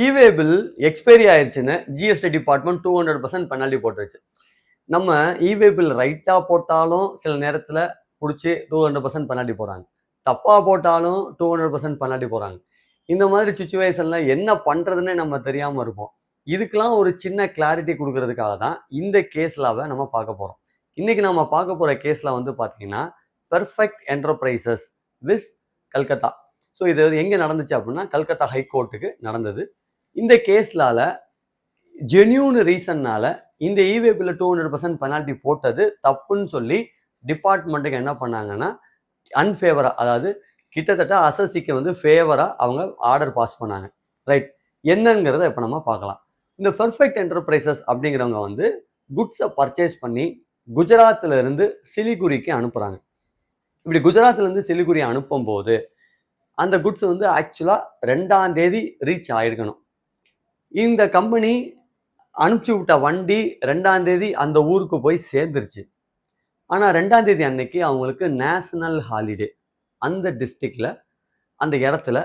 இவே bill expiry ஆயிடுச்சுன்னு GST department 200% penalty போட்டுருச்சு. நம்ம இவே பில் ரைட்டா போட்டாலும் சில நேரத்துல புடிச்சு 200% பெனால்டி போடுறாங்க. தப்பா போட்டாலும் 200% பெனால்டி போடுறாங்க. இந்த மாதிரி சிச்சுவேஷன்ல என்ன பண்றதுன்னே நம்ம தெரியாம இருப்போம். இதுக்கெல்லாம் ஒரு சின்ன கிளாரிட்டி குடுக்குறதுக்காக தான் இந்த கேஸ் லாவ நம்ம பார்க்க போறோம். இன்னைக்கு நம்ம பார்க்க போற கேஸ்ல வந்து பார்த்தீங்கன்னா, பெர்ஃபெக்ட் என்டர்பிரைசஸ் விஸ் கல்கத்தா. ஸோ இது எங்க நடந்துச்சு அப்படின்னா, கல்கத்தா ஹை கோர்ட்டுக்கு நடந்தது. இந்த கேஸ்லால ஜென்யூன் ரீசன்னால இந்த இவே பில்ல 200% பெனால்டி போட்டது தப்புன்னு சொல்லி டிபார்ட்மெண்ட்டுக்கு என்ன பண்ணாங்கன்னா, அன்ஃபேவரா அதாவது கிட்டத்தட்ட அசசிக்கு வந்து ஃபேவரா அவங்க ஆர்டர் பாஸ் பண்ணாங்க. ரைட். என்னங்கிறத இப்ப நம்ம பார்க்கலாம். இந்த பெர்ஃபெக்ட் என்டர்பிரைசஸ் அப்படிங்கிறவங்க வந்து குட்ஸை பர்ச்சேஸ் பண்ணி குஜராத்ல இருந்து சிலிகுரிக்கு அனுப்புறாங்க. இப்படி குஜராத்ல இருந்து சிலிகுரி அனுப்பும்போது அந்த குட்ஸ் வந்து ஆக்சுவலா 2ஆம் தேதி ரீச் ஆயிருக்கணும். இந்த கம்பெனி அனுப்பிச்சு விட்ட வண்டி 2ஆம் தேதி அந்த ஊருக்கு போய் சேர்ந்துருச்சு. ஆனா 2ஆம் தேதி அன்னைக்கு அவங்களுக்கு நேஷனல் ஹாலிடே. அந்த டிஸ்ட்ரிக்ட்ல அந்த இடத்துல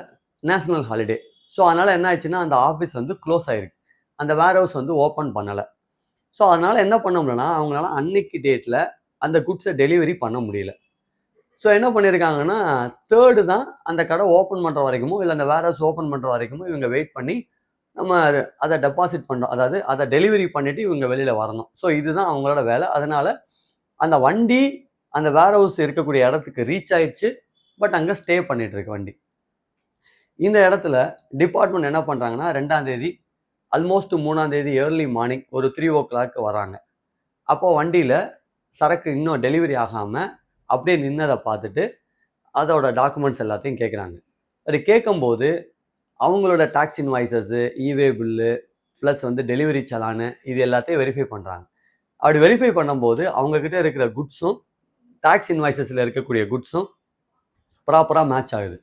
நேஷனல் ஹாலிடே. ஸோ அதனால என்ன ஆயிடுச்சுன்னா அந்த ஆஃபீஸ் வந்து க்ளோஸ் ஆயிருக்கு. அந்த வேர் ஹவுஸ் வந்து ஓப்பன் பண்ணல. ஸோ அதனால என்ன பண்ண முடியலன்னா அவங்களால அன்னைக்கு டேட்ல அந்த குட்ஸை டெலிவரி பண்ண முடியல. ஸோ என்ன பண்ணியிருக்காங்கன்னா 3rd தான் அந்த கடை ஓப்பன் பண்ற வரைக்குமோ இல்லை அந்த வேர் ஹவுஸ் ஓப்பன் பண்ற வரைக்குமோ இவங்க வெயிட் பண்ணி நம்ம அதை டெபாசிட் பண்ணோம். அதாவது அதை டெலிவரி பண்ணிட்டு இவங்க வெளியில வரணும். ஸோ இதுதான் அவங்களோட வேலை. அதனால அந்த வண்டி அந்த வேர் ஹவுஸ் இருக்கக்கூடிய இடத்துக்கு ரீச் ஆயிடுச்சு. பட் அங்கே ஸ்டே பண்ணிட்டு இருக்கு வண்டி. இந்த இடத்துல டிபார்ட்மெண்ட் என்ன பண்றாங்கன்னா 2ஆம் தேதி ஆல்மோஸ்ட் 3ஆம் தேதி ஏர்லி மார்னிங் ஒரு 3 o'clock வராங்க. அப்போ வண்டியில சரக்கு இன்னும் டெலிவரி ஆகாம அப்படியே நின்னதை பார்த்துட்டு அதோட டாக்குமெண்ட்ஸ் எல்லாத்தையும் கேட்குறாங்க. அது கேட்கும்போது அவங்களோட டாக்ஸ் இன்வாய்சஸ், இவே பில்லு ப்ளஸ் வந்து டெலிவரி சலானு இது எல்லாத்தையும் வெரிஃபை பண்ணுறாங்க. அப்படி வெரிஃபை பண்ணும்போது அவங்கக்கிட்ட இருக்கிற குட்ஸும் டாக்ஸ் இன்வாய்சஸில் இருக்கக்கூடிய குட்ஸும் ப்ராப்பராக மேட்ச் ஆகுது.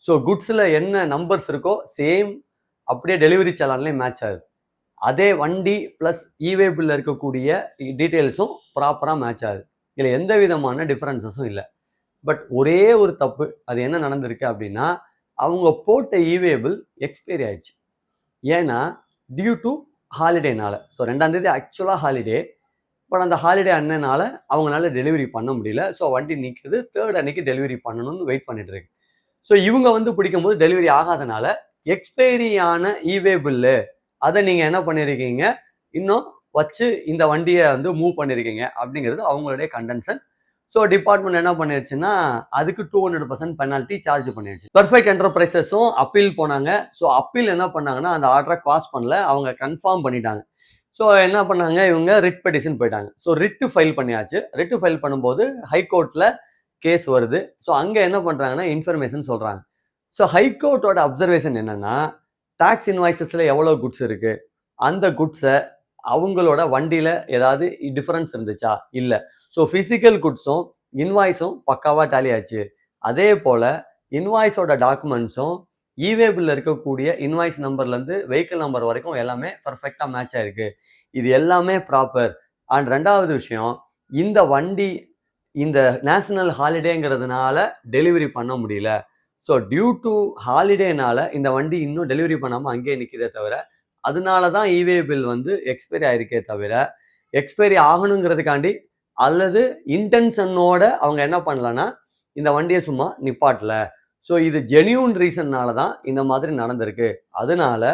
ஸோ குட்ஸில் என்ன நம்பர்ஸ் இருக்கோ சேம் அப்படியே டெலிவரி சலான்லேயும் மேட்ச் ஆகுது. அதே வண்டி ப்ளஸ் இவே பில்ல இருக்கக்கூடிய டீட்டெயில்ஸும் ப்ராப்பராக மேட்ச் ஆகுது. இதில் எந்த விதமான டிஃப்ரென்சஸும் இல்லை. பட் ஒரே ஒரு தப்பு. அது என்ன நடந்திருக்கு அப்படின்னா, அவங்க போட்ட இவே பில் எக்ஸ்பைரி ஆயிடுச்சு. ஏன்னா டியூ டு ஹாலிடேனால. ஸோ 2ஆம் தேதி ஆக்சுவலாக ஹாலிடே. பட் அந்த ஹாலிடே அண்ணனால அவங்களால டெலிவரி பண்ண முடியல. ஸோ வண்டி நிற்குது. 3rd அன்னைக்கு டெலிவரி பண்ணணும்னு வெயிட் பண்ணிட்டு இருக்கு. ஸோ இவங்க வந்து பிடிக்கும்போது டெலிவரி ஆகாதனால எக்ஸ்பைரியான இவே பில்லு அதை நீங்கள் என்ன பண்ணியிருக்கீங்க, இன்னும் வச்சு இந்த வண்டியை வந்து மூவ் பண்ணியிருக்கீங்க அப்படிங்கிறது அவங்களுடைய கண்டென்ஷன். ஸோ டிபார்ட்மெண்ட் என்ன பண்ணிருச்சுன்னா அதுக்கு 200% பெனால்ட்டி சார்ஜ் பண்ணிடுச்சு. பெர்ஃபெக்ட் என்டர்பிரைசஸும் அப்பீல் போனாங்க. ஸோ அப்பீல் என்ன பண்ணாங்கன்னா அந்த ஆர்டரை காஸ் பண்ணல, அவங்க கன்ஃபார்ம் பண்ணிட்டாங்க. ஸோ என்ன பண்ணாங்க, இவங்க ரிட் பெட்டிஷன் போயிட்டாங்க. ஸோ ரிட்டு ஃபைல் பண்ணியாச்சு. ரிட்டு ஃபைல் பண்ணும்போது ஹைகோர்ட்ல கேஸ் வருது. ஸோ அங்கே என்ன பண்ணுறாங்கன்னா இன்ஃபர்மேஷன் சொல்கிறாங்க. ஸோ ஹைகோர்ட்டோட அப்சர்வேஷன் என்னன்னா, டாக்ஸ் இன்வாய்சஸில் எவ்வளோ குட்ஸ் இருக்கு, அந்த குட்ஸை அவங்களோட வண்டியில ஏதாவது டிஃபரன்ஸ் இருந்துச்சா இல்லை. ஸோ ஃபிசிக்கல் குட்ஸும் இன்வாய்ஸும் பக்காவா டேலி ஆச்சு. அதே போல இன்வாய்ஸோட டாக்குமெண்ட்ஸும் இவே பில்ல இருக்கக்கூடிய இன்வாய்ஸ் நம்பர்லேருந்து வெஹிக்கிள் நம்பர் வரைக்கும் எல்லாமே பர்ஃபெக்டாக மேட்ச் ஆயிருக்கு. இது எல்லாமே ப்ராப்பர். அண்ட் 2வது விஷயம், இந்த வண்டி இந்த நேஷனல் ஹாலிடேங்கிறதுனால டெலிவரி பண்ண முடியல. ஸோ டியூ டு ஹாலிடேனால இந்த வண்டி இன்னும் டெலிவரி பண்ணாமல் அங்கேயே நிற்கிதே தவிர அதனால தான் இவே பில் வந்து எக்ஸ்பைரி ஆயிருக்கே தவிர எக்ஸ்பைரி ஆகணுங்கிறதுக்காண்டி அல்லது இன்டென்ஷனோட அவங்க என்ன பண்ணலன்னா இந்த வண்டியை சும்மா நிப்பாட்டல. ஸோ இது ஜென்யூன் ரீசன்னால தான் இந்த மாதிரி நடந்திருக்கு. அதனால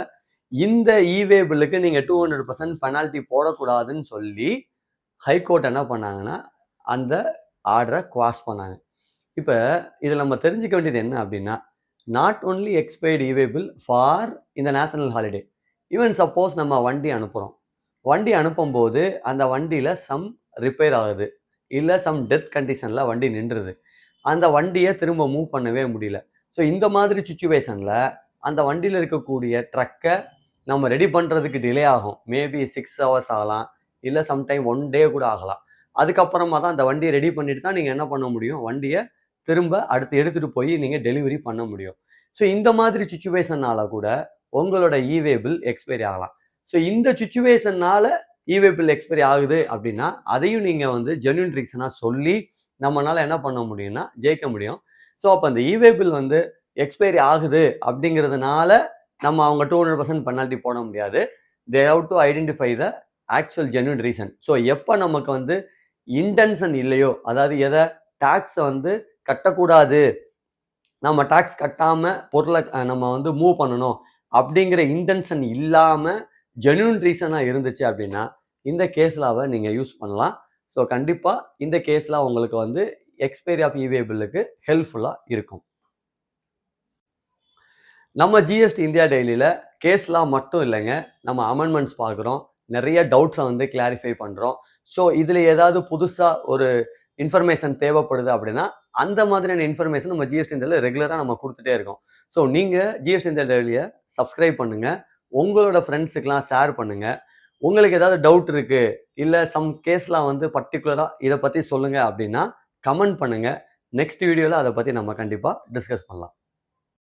இந்த இவே பில்லுக்கு நீங்க 200% பெனால்ட்டி போடக்கூடாதுன்னு சொல்லி ஹைகோர்ட் என்ன பண்ணாங்கன்னா அந்த ஆர்டரை குவாஷ் பண்ணாங்க. இப்போ இதில் நம்ம தெரிஞ்சுக்க வேண்டியது என்ன அப்படின்னா, நாட் ஒன்லி எக்ஸ்பைர்டு இவே பில் ஃபார் இந்த நேஷனல் ஹாலிடே. ஈவன் சப்போஸ் நம்ம வண்டி அனுப்புகிறோம். வண்டி அனுப்பும்போது அந்த வண்டியில் சம் ரிப்பேர் ஆகுது, இல்லை சம் டெத் கண்டிஷனில் வண்டி நின்றுது. அந்த வண்டியை திரும்ப மூவ் பண்ணவே முடியல. ஸோ இந்த மாதிரி சுச்சுவேஷனில் அந்த வண்டியில் இருக்கக்கூடிய ட்ரக்கை நம்ம ரெடி பண்ணுறதுக்கு டிலே ஆகும். மேபி 6 hours ஆகலாம், இல்லை சம்டைம் 1 day கூட ஆகலாம். அதுக்கப்புறமா தான் அந்த வண்டியை ரெடி பண்ணிட்டு தான் நீங்கள் என்ன பண்ண முடியும், வண்டியை திரும்ப அடுத்து எடுத்துகிட்டு போய் நீங்கள் டெலிவரி பண்ண முடியும். ஸோ இந்த மாதிரி சுச்சுவேஷனால கூட உங்களோட இவே பில் எக்ஸ்பைரி ஆகலாம். ஸோ இந்த சுச்சுவேஷனால இவே பில் எக்ஸ்பைரி ஆகுது அப்படின்னா அதையும் நீங்கள் வந்து ஜென்யூன் ரீசனாக சொல்லி நம்மளால என்ன பண்ண முடியும்னா ஜெயிக்க முடியும். ஸோ அப்போ அந்த இவே பில் வந்து எக்ஸ்பைரி ஆகுது அப்படிங்கிறதுனால நம்ம அவங்க 200% பெனால்ட்டி போட முடியாது. They have to identify the actual genuine reason. So எப்போ நமக்கு வந்து இன்டென்ஷன் இல்லையோ, அதாவது எதை டாக்ஸை வந்து கட்டக்கூடாது, நம்ம டாக்ஸ் கட்டாம பொருளை நம்ம வந்து மூவ் பண்ணணும் அப்படிங்கிற இன்டென்ஷன் இல்லாம ஜென்யூன் ரீசனா இருந்துச்சு அப்படின்னா இந்த கேஸ் லாவை நீங்க யூஸ் பண்ணலாம். ஸோ கண்டிப்பா இந்த கேஸ் லா உங்களுக்கு வந்து எக்ஸ்பைரி ஆஃப் இவே பில்லுக்கு ஹெல்ப்ஃபுல்லா இருக்கும். நம்ம ஜிஎஸ்டி இந்தியா டெய்லியில கேஸ் லா மட்டும் இல்லைங்க, நம்ம அமெண்ட்மெண்ட்ஸ் பார்க்குறோம், நிறைய டவுட்ஸை வந்து கிளாரிஃபை பண்றோம். ஸோ இதுல ஏதாவது புதுசா ஒரு இன்ஃபர்மேஷன் தேவைப்படுது அப்படின்னா அந்த மாதிரியான இன்ஃபர்மேஷன் நம்ம ஜிஎஸ்டி இந்தியாவில் ரெகுலராக நம்ம கொடுத்துட்டே இருக்கோம். ஸோ நீங்கள் ஜிஎஸ்டி இந்தியா டெய்லியை சப்ஸ்கிரைப் பண்ணுங்க, உங்களோட ஃப்ரெண்ட்ஸுக்கெல்லாம் ஷேர் பண்ணுங்க. உங்களுக்கு ஏதாவது டவுட் இருக்கு, இல்லை சம் கேஸ்லாம் வந்து பர்டிகுலராக இதை பற்றி சொல்லுங்க அப்படின்னா கமெண்ட் பண்ணுங்க. நெக்ஸ்ட் வீடியோவில் அதை பற்றி நம்ம கண்டிப்பாக டிஸ்கஸ் பண்ணலாம்.